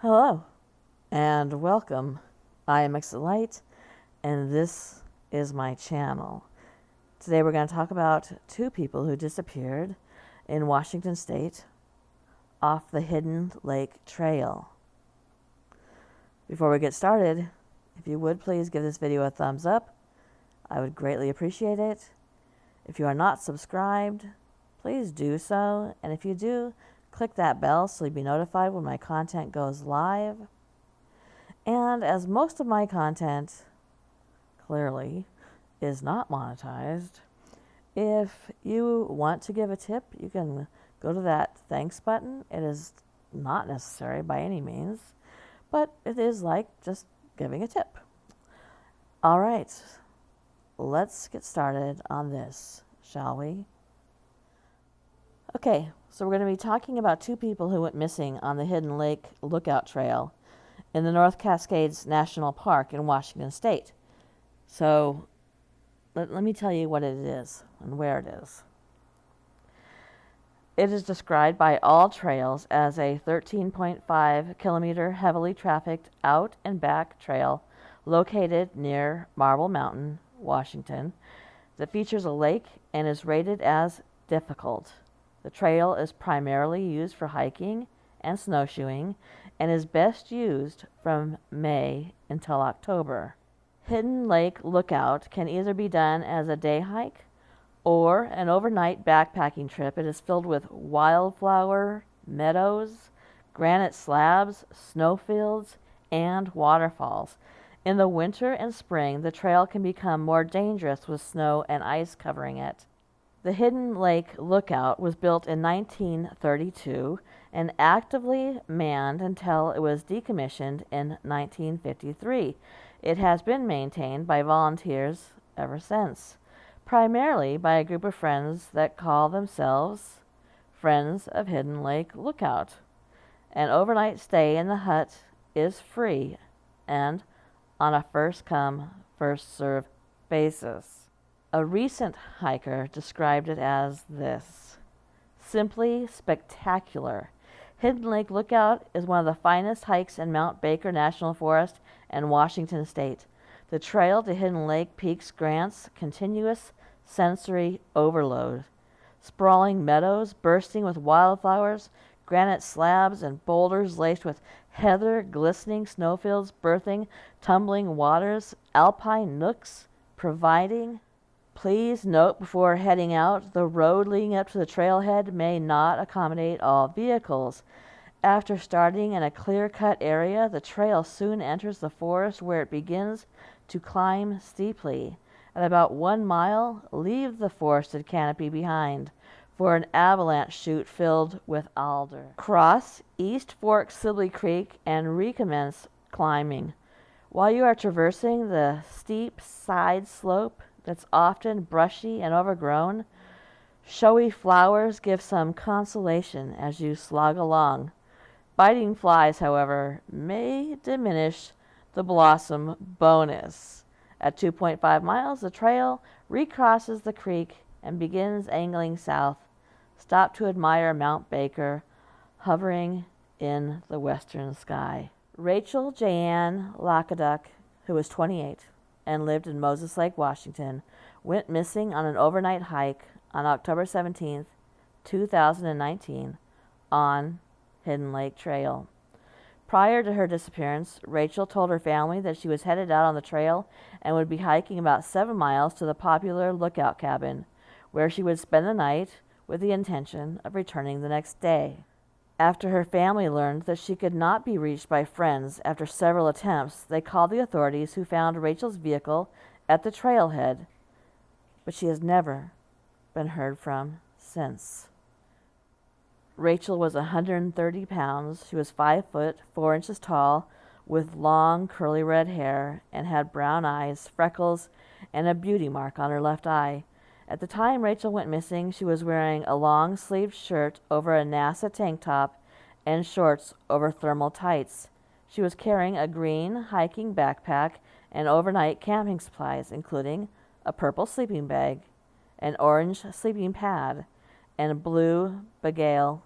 Hello and welcome. I am Light and this is my channel. Today we're going to talk about two people who disappeared in Washington State off the Hidden Lake Trail. Before we get started, if you would please give this video a thumbs up, I would greatly appreciate it. If you are not subscribed, please do so, and if you do, click that bell so you'll be notified when my content goes live. And as most of my content clearly is not monetized, if you want to give a tip, you can go to that thanks button. It is not necessary by any means, but it is like just giving a tip. All right, let's get started on this, shall we? Okay, so we're going to be talking about two people who went missing on the Hidden Lake Lookout Trail in the North Cascades National Park in Washington State. So let me tell you what it is and where it is. It is described by All Trails as a 13.5 kilometer heavily trafficked out and back trail located near Marble Mountain, Washington, that features a lake and is rated as difficult. The trail is primarily used for hiking and snowshoeing and is best used from May until October. Hidden Lake Lookout can either be done as a day hike or an overnight backpacking trip. It is filled with wildflower meadows, granite slabs, snowfields, and waterfalls. In the winter and spring, the trail can become more dangerous with snow and ice covering it. The Hidden Lake Lookout was built in 1932 and actively manned until it was decommissioned in 1953. It has been maintained by volunteers ever since, primarily by a group of friends that call themselves Friends of Hidden Lake Lookout. An overnight stay in the hut is free and on a first-come, first-served basis. A recent hiker described it as this: simply spectacular. Hidden Lake Lookout is one of the finest hikes in Mount Baker National Forest and Washington State. The trail to Hidden Lake peaks grants continuous sensory overload. Sprawling meadows bursting with wildflowers, granite slabs and boulders laced with heather, glistening snowfields birthing tumbling waters, alpine nooks providing. Please note before heading out, the road leading up to the trailhead may not accommodate all vehicles. After starting in a clear-cut area, the trail soon enters the forest where it begins to climb steeply. At about 1 mile, leave the forested canopy behind for an avalanche chute filled with alder. Cross East Fork Sibley Creek and recommence climbing. While you are traversing the steep side slope that's often brushy and overgrown, showy flowers give some consolation as you slog along. Biting flies, however, may diminish the blossom bonus. At 2.5 miles, the trail recrosses the creek and begins angling south. Stop to admire Mount Baker hovering in the western sky. Rachel Jan Lockhart, who was 28 and lived in Moses Lake, Washington, went missing on an overnight hike on October 17, 2019, on Hidden Lake Trail. Prior to her disappearance, Rachel told her family that she was headed out on the trail and would be hiking about 7 miles to the popular lookout cabin, where she would spend the night with the intention of returning the next day. After her family learned that she could not be reached by friends after several attempts, they called the authorities, who found Rachel's vehicle at the trailhead, but she has never been heard from since. Rachel was 130 pounds. She was 5 foot 4 inches tall, with long curly red hair, and had brown eyes, freckles, and a beauty mark on her left eye. At the time Rachel went missing, she was wearing a long-sleeved shirt over a NASA tank top and shorts over thermal tights. She was carrying a green hiking backpack and overnight camping supplies, including a purple sleeping bag, an orange sleeping pad, and blue Begale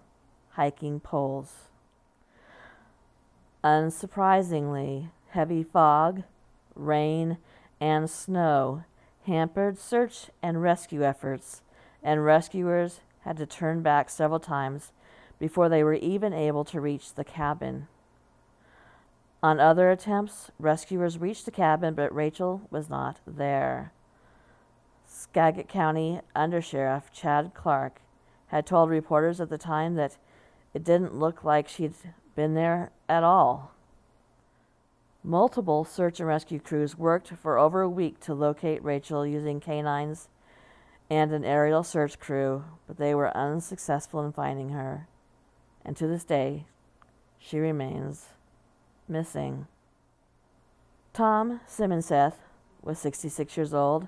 hiking poles. Unsurprisingly, heavy fog, rain, and snow hampered search and rescue efforts, and rescuers had to turn back several times before they were even able to reach the cabin. On other attempts, rescuers reached the cabin, but Rachel was not there. Skagit County Undersheriff Chad Clark had told reporters at the time that it didn't look like she'd been there at all. Multiple search and rescue crews worked for over a week to locate Rachel using canines and an aerial search crew, but they were unsuccessful in finding her. And to this day, she remains missing. Tom Simonseth was 66 years old,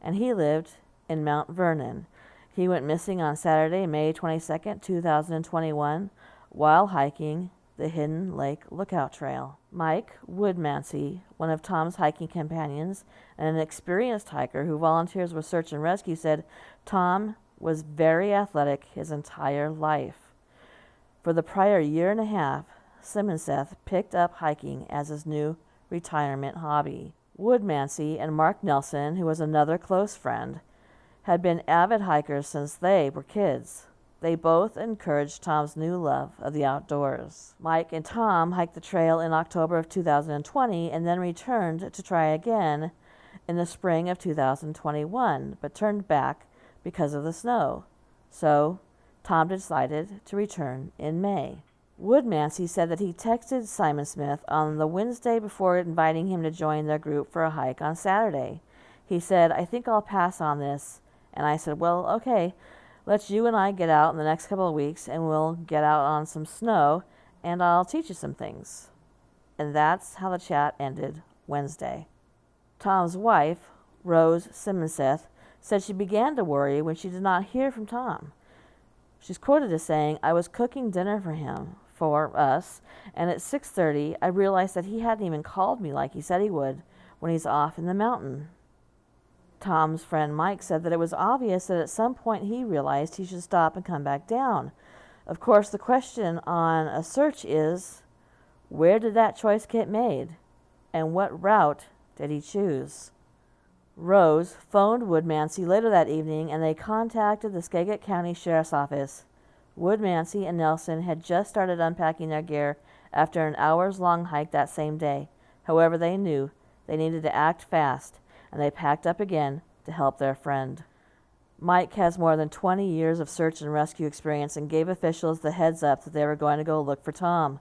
and he lived in Mount Vernon. He went missing on Saturday, May 22, 2021, while hiking the Hidden Lake Lookout Trail. Mike Woodmansey, one of Tom's hiking companions and an experienced hiker who volunteers with search and rescue, said Tom was very athletic his entire life. For the prior year and a half, Simonseth picked up hiking as his new retirement hobby. Woodmansey and Mark Nelson, who was another close friend, had been avid hikers since they were kids. They both encouraged Tom's new love of the outdoors. Mike and Tom hiked the trail in October of 2020 and then returned to try again in the spring of 2021, but turned back because of the snow. So Tom decided to return in May. Woodmansey said that he texted Simonseth on the Wednesday before inviting him to join their group for a hike on Saturday. He said, "I think I'll pass on this." And I said, "Well, okay, let's you and I get out in the next couple of weeks and we'll get out on some snow and I'll teach you some things." And that's how the chat ended Wednesday. Tom's wife, Rose Simonseth, said she began to worry when she did not hear from Tom. She's quoted as saying, "I was cooking dinner for us, and at 6:30 I realized that he hadn't even called me like he said he would when he's off in the mountain." Tom's friend Mike said that it was obvious that at some point he realized he should stop and come back down. Of course, the question on a search is, where did that choice get made? And what route did he choose? Rose phoned Woodmansey later that evening, and they contacted the Skagit County Sheriff's Office. Woodmansey and Nelson had just started unpacking their gear after an hours-long hike that same day. However, they knew they needed to act fast, and they packed up again to help their friend. Mike has more than 20 years of search and rescue experience and gave officials the heads up that they were going to go look for Tom.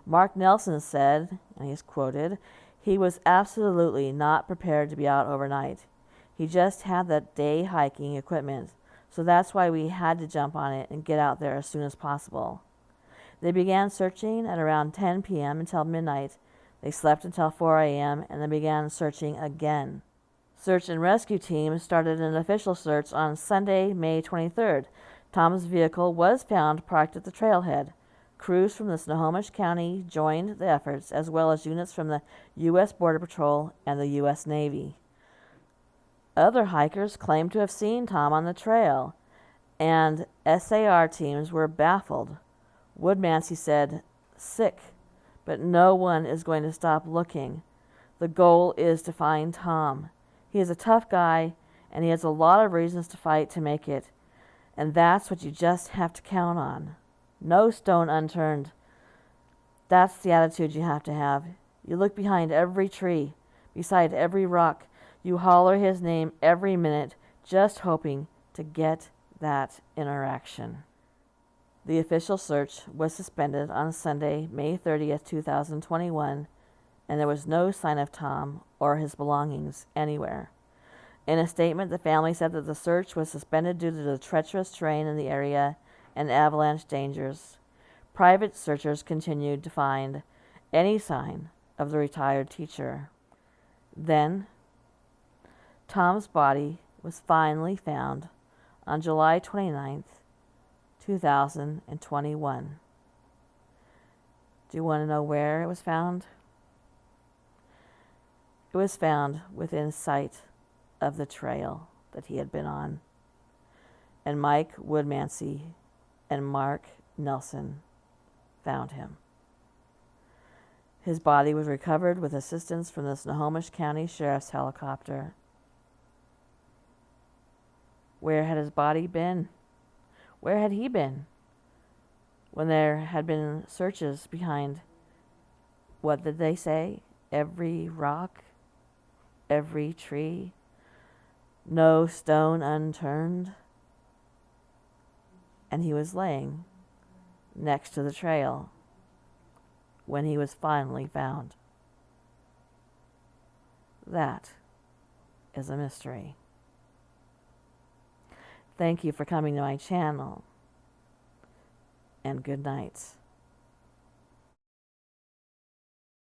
Mark Nelson said, and he's quoted, "He was absolutely not prepared to be out overnight. He just had that day hiking equipment, so that's why we had to jump on it and get out there as soon as possible." They began searching at around 10 p.m. until midnight. They slept until 4 a.m. and then began searching again. Search and rescue teams started an official search on Sunday, May 23rd. Tom's vehicle was found parked at the trailhead. Crews from the Snohomish County joined the efforts, as well as units from the U.S. Border Patrol and the U.S. Navy. Other hikers claimed to have seen Tom on the trail, and SAR teams were baffled. Woodmansey said, "Sick, but no one is going to stop looking. The goal is to find Tom. He is a tough guy, and he has a lot of reasons to fight to make it, and that's what you just have to count on. No stone unturned. That's the attitude you have to have. You look behind every tree, beside every rock. You holler his name every minute, just hoping to get that interaction." The official search was suspended on Sunday, May 30th, 2021, and there was no sign of Tom or his belongings anywhere. In a statement, the family said that the search was suspended due to the treacherous terrain in the area and avalanche dangers. Private searchers continued to find any sign of the retired teacher. Then, Tom's body was finally found on July 29th, 2021. Do you want to know where it was found? It was found within sight of the trail that he had been on. And Mike Woodmansey and Mark Nelson found him. His body was recovered with assistance from the Snohomish County Sheriff's helicopter. Where had his body been? Where had he been when there had been searches behind, what did they say? Every rock, every tree, no stone unturned. And he was laying next to the trail when he was finally found. That is a mystery. Thank you for coming to my channel, and good night.